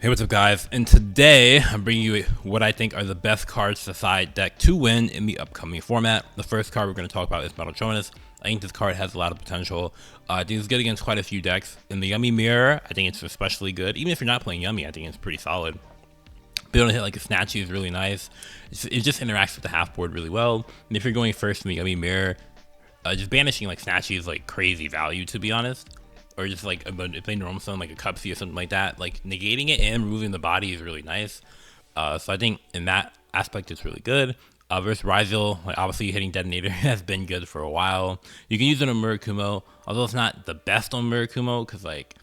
Hey, what's up guys, and today I'm bringing you what I think are the best cards to side deck to win in the upcoming format. The first card we're going to talk about is Jonas. I think this card has a lot of potential. I think it's good against quite a few decks. In the Yummy Mirror, I think it's especially good. Even if you're not playing Yummy, I think it's pretty solid. Being able to hit like a Snatchy is really nice. It just interacts with the half board really well. And if you're going first in the Yummy Mirror, just banishing like Snatchy is like crazy value, to be honest. Or just like if they normal summon like a Cupsy or something like that, like negating it and removing the body is really nice. So I think in that aspect it's really good. Versus Ryzel, like obviously hitting Detonator has been good for a while. You can use it on Murakumo, although it's not the best on Murakumo because like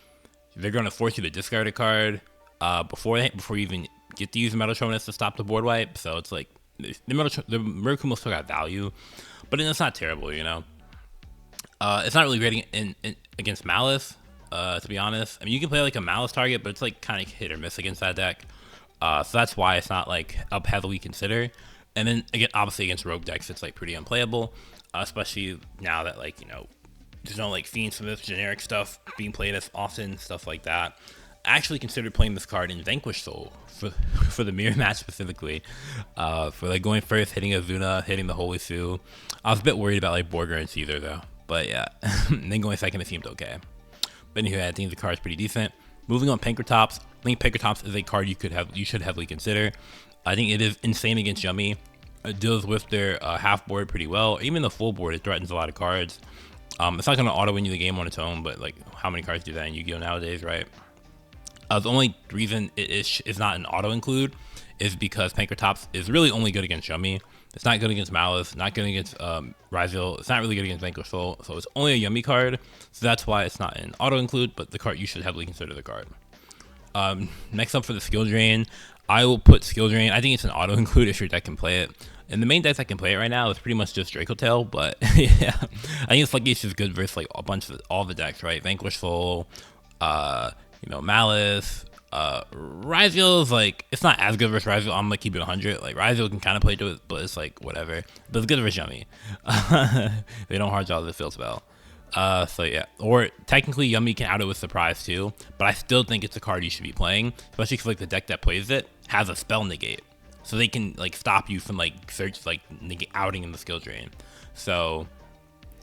they're going to force you to discard a card before you even get to use Jonas to stop the board wipe. So it's like the Murakumo still got value, but it's not terrible, you know. It's not really great in against Malice, to be honest. I mean, you can play like a Malice target, but it's like kind of hit or miss against that deck. So that's why it's not like up heavily considered. And then again, obviously against rogue decks, it's like pretty unplayable, especially now that like, you know, there's no like Fiend Smith generic stuff being played as often, stuff like that. I actually considered playing this card in Vanquish Soul for the mirror match specifically, for like going first, hitting Azuna, hitting the Holy Sue. I was a bit worried about like Borger and Caesar though. But yeah, and then going second, it seemed okay. But anyway, I think the card is pretty decent. Moving on, Pankertops. I think Pankertops is a card you should heavily consider. I think it is insane against Yummy. It deals with their half board pretty well. Even the full board, it threatens a lot of cards. It's not going to auto win you the game on its own, but like how many cards do that in Yu-Gi-Oh nowadays, right? The only reason it is not an auto include is because Pankertops is really only good against Yummy. It's not good against Malice, not good against Ryzel. It's not really good against Vanquish Soul, so it's only a Yummy card. So that's why it's not an auto include, but the card you should heavily consider the card. Next up for the skill drain, I will put skill drain. I think it's an auto include if your deck can play it. And the main decks that can play it right now is pretty much just Draco Tail, but yeah, I think Floodgate's just good versus like a bunch of all the decks, right? Vanquish Soul, you know, Malice. Ryzel is like, it's not as good versus Ryzel. I'm gonna keep it 100. Like Ryzel can kind of play to it, but it's like whatever. But it's good versus Yummy. They don't hard draw the field spell. So yeah, or technically Yummy can out it with Surprise too, but I still think it's a card you should be playing, especially because like the deck that plays it has a spell negate, so they can like stop you from like outing in the skill drain. So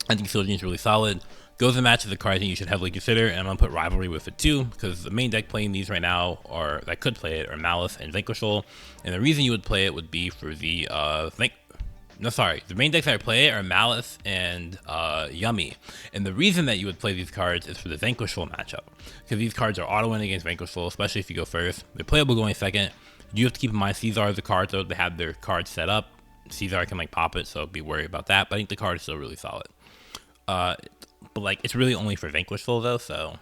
I think skill drain is really solid. Goes and matches the card I think you should heavily consider, and I'm gonna put Rivalry with it too, because the main deck playing these right now, or that could play it, are Malice and Vanquish Soul. And the reason you would play it would be for the the main decks that I play are Malice and Yummy. And the reason that you would play these cards is for the Vanquish Soul matchup, because these cards are auto win against Vanquish Soul, especially if you go first. They're playable going second. You have to keep in mind Caesar is a card, so they have their cards set up. Caesar can like pop it, so be worried about that. But I think the card is still really solid. But like it's really only for Vanquish Soul though, so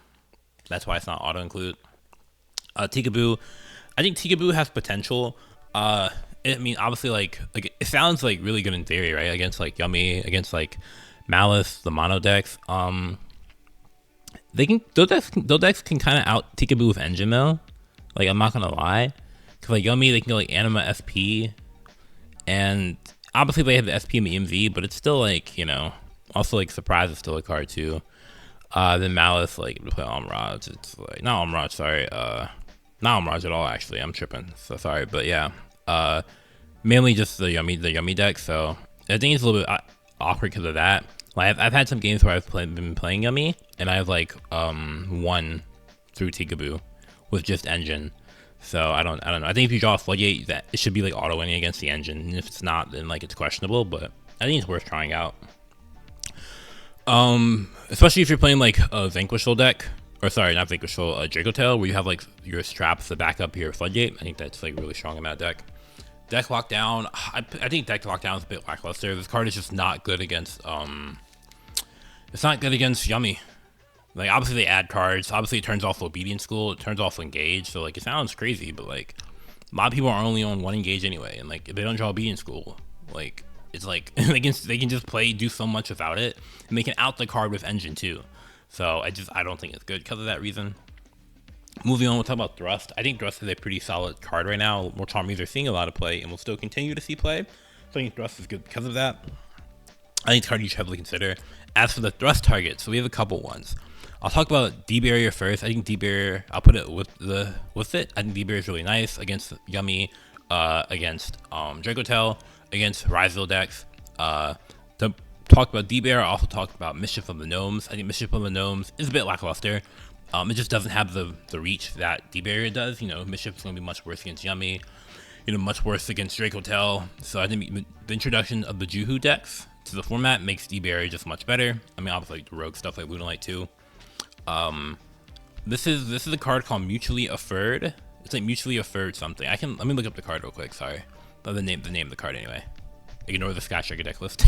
that's why it's not auto include. Tekaboo, I think Tekaboo has potential. I mean, obviously, like it sounds like really good in theory, right? Against like Yummy, against like Malice, the mono decks. They can those decks can kind of out Tekaboo with Engine though. Like I'm not gonna lie, because like Yummy they can go like Anima SP, and obviously they have the SP and the EMZ, but it's still like, you know. Also, like, Surprise is still a card, too. Then Malice, like, play Almirage. It's, like, not Almirage, sorry. Not Almirage at all, actually. I'm tripping. So, sorry. But, yeah. Mainly just the Yummy deck. So, I think it's a little bit awkward because of that. Like, I've had some games where I've been playing Yummy, and I've, like, won through Tekaboo with just Engine. So, I don't know. I think if you draw a Floodgate, that it should be, like, auto-winning against the Engine. And if it's not, then, like, it's questionable. But I think it's worth trying out. Especially if you're playing like a Vanquish Soul deck, or sorry, not Vanquish Soul, Draco Tail, where you have like your straps to back up your Floodgate. I think that's like really strong in that deck. Deck Lockdown, I think Deck Lockdown is a bit lackluster. This card is just not good against, it's not good against Yummy. Like obviously they add cards, obviously it turns off Obedient School, it turns off Engage, so like it sounds crazy, but like a lot of people are only on one Engage anyway, and like if they don't draw Obedient School, like it's like they can just do so much without it, and they can out the card with Engine too. So I don't think it's good because of that reason. Moving on, we'll talk about Thrust. I think Thrust is a pretty solid card right now. More Charmies are seeing a lot of play, and will still continue to see play. So I think Thrust is good because of that. I think it's a card you should heavily consider. As for the Thrust targets, so we have a couple ones. I'll talk about D barrier first. I think D barrier, I'll put it with it. I think D barrier is really nice against Yummy, against Draco Tail, against Rizal decks. To talk about D barrier, I also talked about Mischief of the Gnomes. I think Mischief of the Gnomes is a bit lackluster. It just doesn't have the reach that D barrier does. You know, Mischief is going to be much worse against Yummy. You know, much worse against Draco Tail. So I think the introduction of the Juhu decks to the format makes D barrier just much better. I mean, obviously like the rogue stuff like Lunalight too. This is a card called Mutually Affirmed. It's like Mutually Affirmed something. Let me look up the card real quick. Sorry, but the name of the card anyway. Ignore the Sky Striker deck list.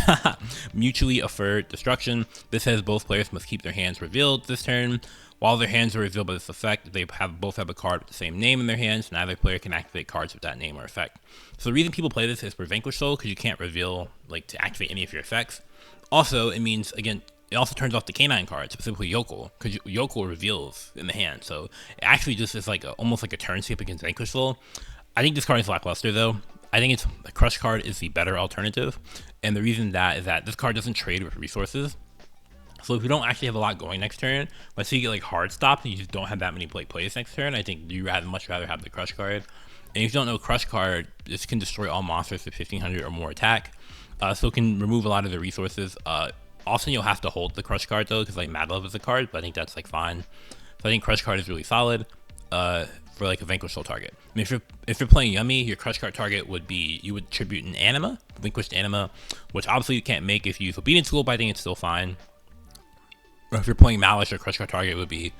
Mutually Affirmed Destruction. This says both players must keep their hands revealed this turn. While their hands are revealed by this effect, they both have a card with the same name in their hands. Neither player can activate cards with that name or effect. So the reason people play this is for Vanquish Soul, because you can't reveal like to activate any of your effects. Also, it means again. It also turns off the canine card, specifically Yokel, because Yokel reveals in the hand. So it actually just is like almost like a turn sweep against Vanquish Soul. I think this card is lackluster though. I think the Crush card is the better alternative. And the reason that is that this card doesn't trade with resources. So if you don't actually have a lot going next turn, let's say you get like hard stopped and you just don't have that many plays next turn, I think you much rather have the Crush card. And if you don't know Crush card, this can destroy all monsters with 1500 or more attack. So it can remove a lot of the resources. Also, you'll have to hold the Crush card though, because like Mad Love is a card, but I think that's like fine. So I think Crush card is really solid for like a Vanquish Soul target. I mean, if you're playing Yummy, your Crush card target would be, you would tribute an Anima, Vanquished Anima, which obviously you can't make if you use Obedient School, but I think it's still fine. Or if you're playing Malice, your Crush card target would be,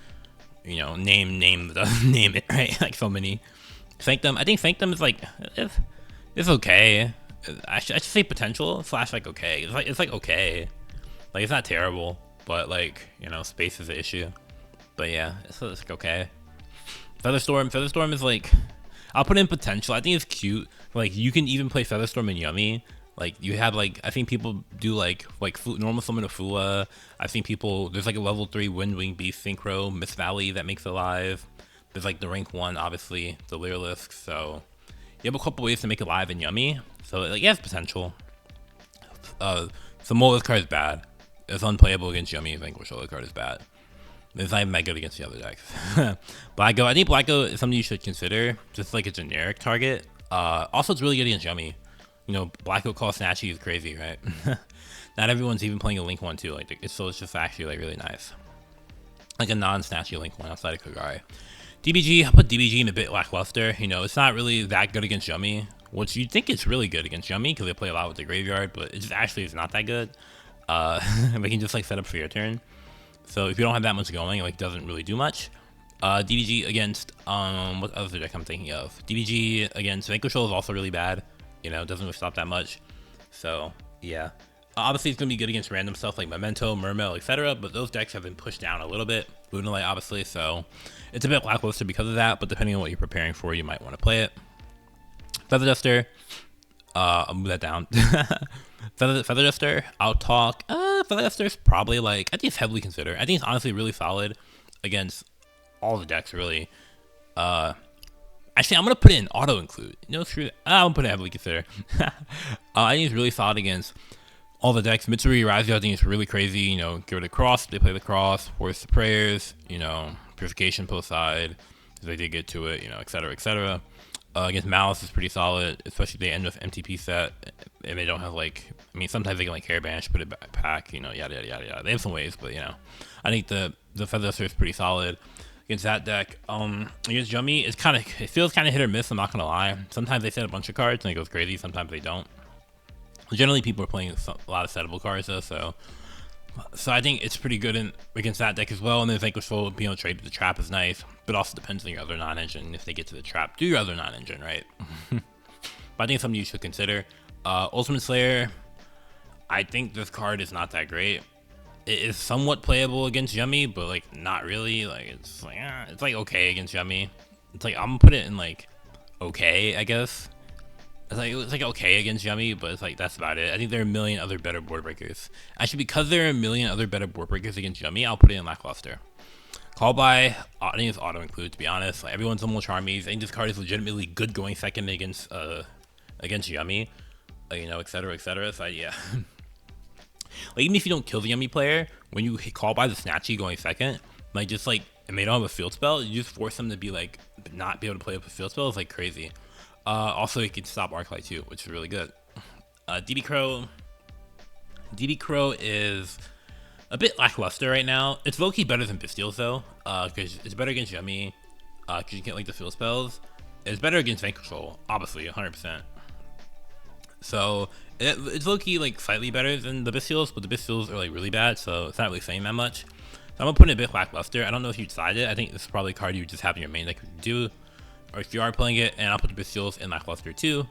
you know, name it, right? Like so many. Sanctum, I think Sanctum is like, it's okay. I should say potential / like okay. It's like okay. Like, it's not terrible, but, like, you know, space is an issue. But, yeah, it's like, okay. Featherstorm is, like, I'll put in potential. I think it's cute. Like, you can even play Featherstorm in Yummy. Like, you have, like, I think people do, like normal summon a Fua. I've seen people, there's, like, a level 3 Windwing Beast Synchro, Miss Valley that makes it live. There's, like, the rank 1, obviously, the Lyrilisks. So, you have a couple ways to make it live in Yummy. So, like, it has potential. So, this card is bad. It's unplayable against Yummy. Vanquish Soul card is bad. It's not even that good against the other decks. Blacko, I think Blacko is something you should consider, just like a generic target. Also, it's really good against Yummy. You know, Blacko Call Snatchy is crazy, right? Not everyone's even playing a Link one too. Like, so it's just actually like really nice. Like a non-Snatchy Link one outside of Kagari. DBG, I put DBG in a bit lackluster. You know, it's not really that good against Yummy, which you'd think it's really good against Yummy because they play a lot with the graveyard, but it just actually is not that good. They can just like set up for your turn. So if you don't have that much going, it like doesn't really do much. DBG against what other deck I'm thinking of? DBG against Vanquish Soul is also really bad. You know, doesn't really stop that much. So yeah, obviously it's gonna be good against random stuff like Memento, Mermail, etc. But those decks have been pushed down a little bit. Lunalight, obviously, so it's a bit lackluster because of that. But depending on what you're preparing for, you might want to play it. Feather Duster, I'll move that down. Feather Duster, I'll talk. Feather Duster's probably like, I think it's heavily considered. I think it's honestly really solid against all the decks, really. Actually, I'm gonna put it in auto include. No, screw that. I'm gonna put it heavily considered. I think it's really solid against all the decks. Mitsuri Razio, I think it's really crazy. You know, give it a cross. They play the cross. Force the prayers. You know, purification post side. If they did get to it. You know, etc. etc. Against Malice is pretty solid, especially if they end with MTP set and they don't have like, I mean, sometimes they can like hair banish, put it back, you know, yada yada yada yada. They have some ways, but you know, I think the Feather Duster is pretty solid against that deck. Against Yummy, it feels kind of hit or miss. I'm not gonna lie. Sometimes they set a bunch of cards and it goes crazy. Sometimes they don't. Generally, people are playing a lot of settable cards though, so I think it's pretty good against that deck as well. And then Vanquish Soul, being able to trade the trap is nice, but also depends on your other non-engine. If they get to the trap, do your other non-engine, right? But I think it's something you should consider. Ultimate Slayer, I think this card is not that great. It is somewhat playable against Yummy, but like not really. Like it's like okay against Yummy. It's like I'm gonna put it in like okay, I guess. It's like okay against Yummy, but it's like that's about it. I think there are a million other better board breakers. Actually, because there are a million other better board breakers against Yummy, I'll put it in lackluster. Call by, I think it's auto include, to be honest. Like everyone's almost Charmies. I think this card is legitimately good going second against Yummy, you know, etc. etc. So yeah. Like even if you don't kill the Yummy player, when you call by the Snatchy going second, Like just like, and they don't have a field spell, you just force them to be like not be able to play up a field spell is like crazy. Also, you can stop Arclight too, which is really good. DB Crow is a bit lackluster right now. It's low-key better than Bestials though, because it's better against Yummy, because you get like the field spells. It's better against Vanquishal, obviously, 100%. So it's low-key like slightly better than the Bestials, but the Bestials are like really bad, so it's not really saying that much. So I'm gonna put it a bit lackluster. I don't know if you decide it. I think this is probably a card you just have in your main deck to do, or if you are playing it. And I'll put the Bestials in lackluster too.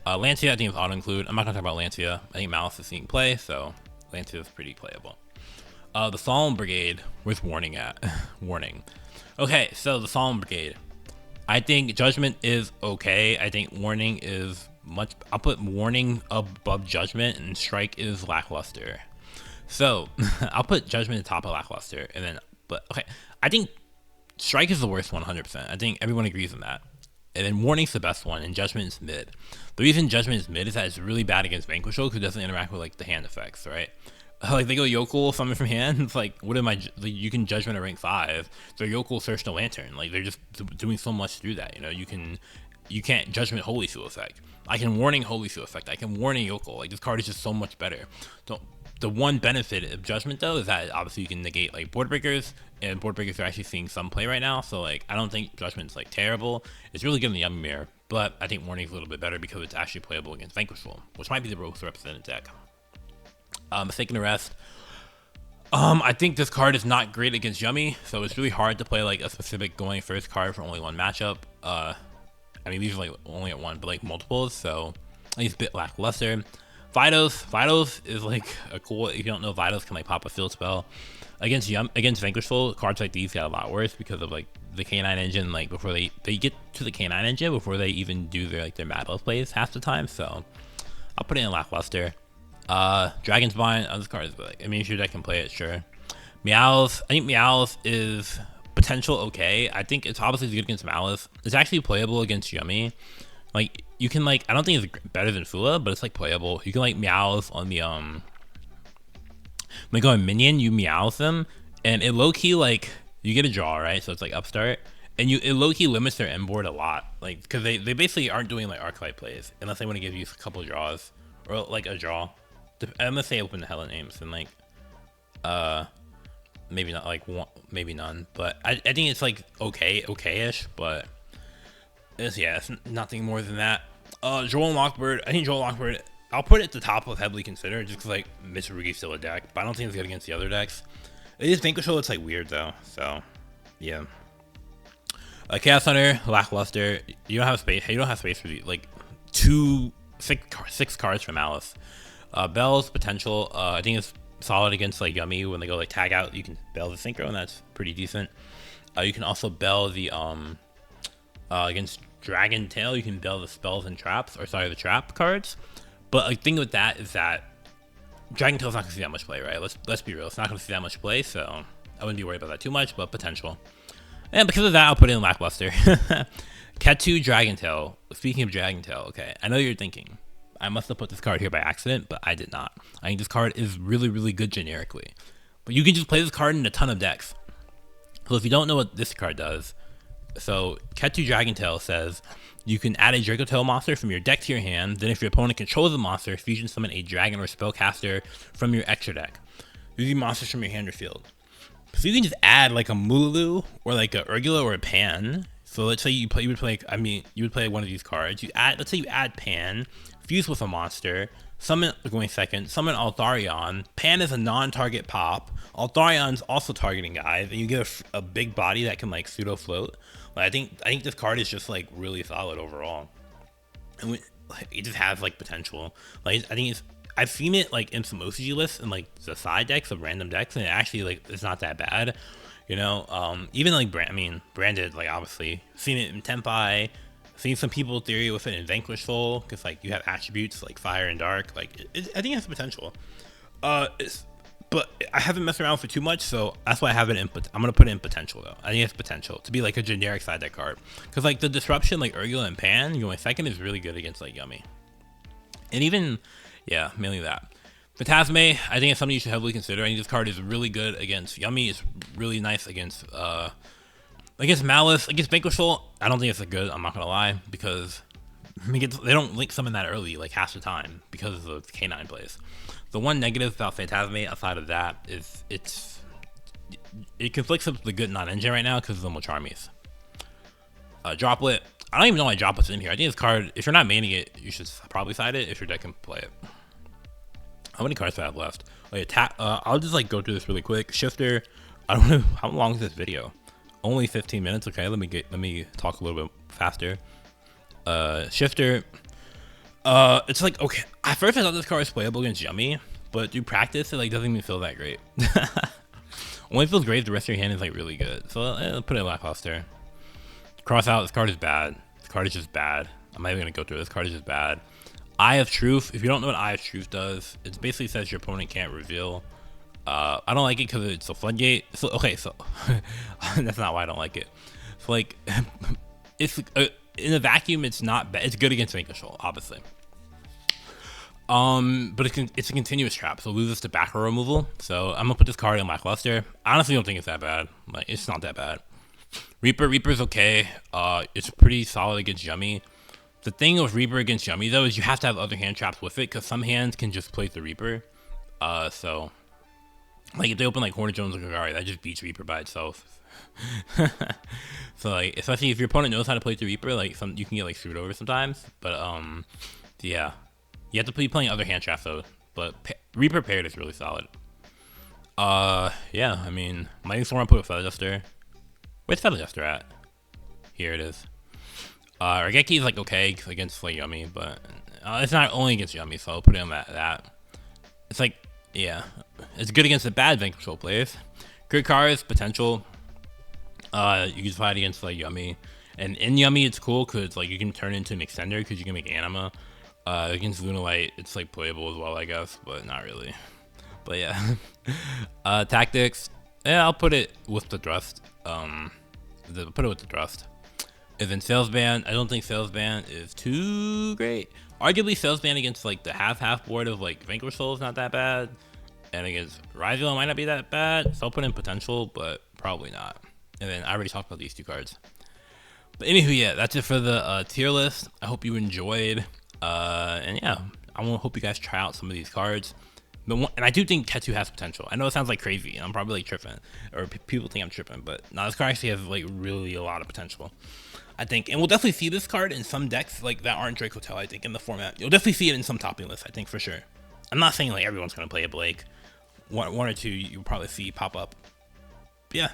Lancia, I think is auto include. I'm not gonna talk about Lancia. I think Malice is seeing play, so Lancia is pretty playable. The Solemn Brigade, where's Warning at? Warning. Okay, so the Solemn Brigade. I think Judgment is okay. I think Warning is much. I'll put Warning above Judgment, and Strike is lackluster. So I'll put Judgment at the top of lackluster, and then, but okay, I think Strike is the worst one, 100%. I think everyone agrees on that. And then Warning's the best one, and Judgment is mid. The reason Judgment is mid is that it's really bad against Vanquishal because it doesn't interact with like the hand effects, right? Like they go Yokel, summon from hand. It's like, what am I? Like, you can Judgment at rank 5. So Yokel, Search the Lantern. Like they're just doing so much to do that. You know, you can't Judgment Holy Seal effect. I can Warning Holy Seal effect. I can Warning Yokel. Like this card is just so much better. So the one benefit of Judgment though is that obviously you can negate like board breakers, and board breakers are actually seeing some play right now. So like I don't think Judgment's like terrible. It's really good in the Yummy Mirror, but I think Warning's a little bit better because it's actually playable against Vanquishal, which might be the most represented deck. Mistaken Arrest. I think this card is not great against Yummy, so it's really hard to play like a specific going first card for only one matchup. I mean these are like only at one, but like multiples, so I think it's a bit lackluster. Vidos is like a cool. If you don't know, Vidos can like pop a field spell against Vanquishful. Cards like these get a lot worse because of like the K9 engine. Like before they get to the K9 engine before they even do their like their Madlove plays half the time. So I'll put it in lackluster. Dragon's Bind. This card is like, I mean, if your deck can play it, sure. Meowth. I think Meowth is potential okay. I think it's obviously good against Malice. It's actually playable against Yummy. Like you can like, I don't think it's better than Fula, but it's like playable. You can like Meowth on the like on minion, you Meowth them, and it low key like you get a draw, right? So it's like upstart, and it low key limits their end board a lot, like because they basically aren't doing like Arclight plays unless they want to give you a couple draws or like a draw. Unless they open the hella names and like maybe not like one, maybe none, but I think it's like okay-ish, but it's nothing more than that. Joel and Lockbird. I think Joel and Lockbird, I'll put it at the top of heavily considered just because like Mitsurugi's still a deck, but I don't think it's good against the other decks. It is Vanquishal, it's like weird though, so yeah. Chaos Hunter, lackluster. You don't have space. You don't have space for the, like 6 cards from Alice. Bell's potential. I think it's solid against like Yummy when they go like tag out. You can Bell the Synchro, and that's pretty decent. You can also Bell the against Dragon Tail. You can Bell the spells and traps, or sorry, the trap cards. But the thing with that is that Dragon Tail's not gonna see that much play, right? Let's be real. It's not gonna see that much play, so I wouldn't be worried about that too much. But potential. And because of that, I'll put it in lackluster. Ketu Dragon Tail. Speaking of Dragon Tail, okay, I know you're thinking, I must have put this card here by accident, but I did not. I think this card is really, really good generically. But you can just play this card in a ton of decks. So if you don't know what this card does, so Ketu Dragon Tail says you can add a Draco Tail monster from your deck to your hand. Then if your opponent controls the monster, fusion summon a dragon or spellcaster from your extra deck, using monsters from your hand or field. So you can just add like a Mulu or like a Urgula or a Pan. So let's say you would play one of these cards. Let's say you add Pan, fuse with a monster, summon going second, summon Altharion. Pan is a non-target pop. Altharion's also targeting guys, and you get a big body that can like pseudo float. Like, I think this card is just like really solid overall, and it just has like potential. Like I think I've seen it like in some OCG lists and like the side decks of random decks, and it actually like it's not that bad, you know. Even like branded, like obviously seen it in Tempai, seen some people theory with it in Vanquishful because like you have attributes like fire and dark. Like I think it has potential. But I haven't messed around with it too much, so that's why I have it in. I'm gonna put it in potential though. I think it's potential to be like a generic side deck card because like the disruption, like Urgula and Pan, going second is really good against like Yummy, and even. Yeah, mainly that. Phantasme, I think it's something you should heavily consider. I think this card is really good against Yummy. It's really nice against Malice. Against Vanquish Soul, I don't think it's a good, I'm not gonna lie, because they don't link summon that early, like half the time, because of the K9 plays. The one negative about Phantasme, aside of that, is it conflicts with the good non-engine right now because of the Mocharmies. Droplet, I don't even know why Droplet's in here. I think this card, if you're not maining it, you should probably side it if your deck can play it. How many cards do I have left? Wait, I'll just like go through this really quick. Shifter, I don't know how long is this video. Only 15 minutes. Okay, let me talk a little bit faster. Shifter, it's like, okay, at first I thought this card was playable against Yummy, but through practice it like doesn't even feel that great. Only feels great if the rest of your hand is like really good. So I'll put it lackluster. Cross out, this card is bad. This card is just bad. I'm not even gonna go through it. This card is just bad. Eye of Truth, if you don't know what Eye of Truth does, it basically says your opponent can't reveal. I don't like it because it's a Floodgate. So okay, so that's not why I don't like it. So like, it's in a vacuum, it's not bad. It's good against Vanquish Soul, obviously. But it's a continuous trap, so loses to back row removal. So I'm gonna put this card in lackluster. I honestly don't think it's that bad. Like, it's not that bad. Reaper's okay. It's pretty solid against Yummy. The thing with Reaper against Yummy though is you have to have other hand traps with it, because some hands can just play the Reaper. So like if they open like Hornet Jones or Gagari, that just beats Reaper by itself. So like, especially if your opponent knows how to play the Reaper, like you can get like screwed over sometimes. But yeah, you have to be playing other hand traps though. But Reaper paired is really solid. Yeah, I mean, Lightning Storm, I put a Feather Duster. Where's Feather Duster at? Here it is. Regeki is like okay against like Yummy, but it's not only against Yummy, so I'll put it on that. It's like, yeah, it's good against the bad Vanquish Soul players. Good cards, potential. You can fight against like Yummy, and in Yummy it's cool because like you can turn into an extender because you can make Anima. Against Lunalight, it's like playable as well, I guess, but not really. But yeah, tactics. Yeah, I'll put it with the Thrust. Put it with the Thrust. And then Salesman, I don't think Salesman is too great. Arguably, Salesman against like the half board of like Vanquish Soul is not that bad, and against Ryzel might not be that bad. So I'll put in potential, but probably not. And then I already talked about these two cards. But anywho, yeah, that's it for the tier list. I hope you enjoyed. And yeah, I hope you guys try out some of these cards. And I do think Ketu has potential. I know it sounds like crazy, and I'm probably like tripping, or people think I'm tripping, but no, this card actually has like really a lot of potential, I think. And we'll definitely see this card in some decks like that aren't Draco Tail, I think, in the format. You'll definitely see it in some topping lists, I think, for sure. I'm not saying like everyone's gonna play it, but like one or two you'll probably see pop up. But yeah.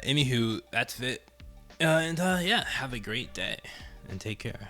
Anywho, that's it. And yeah, have a great day and take care.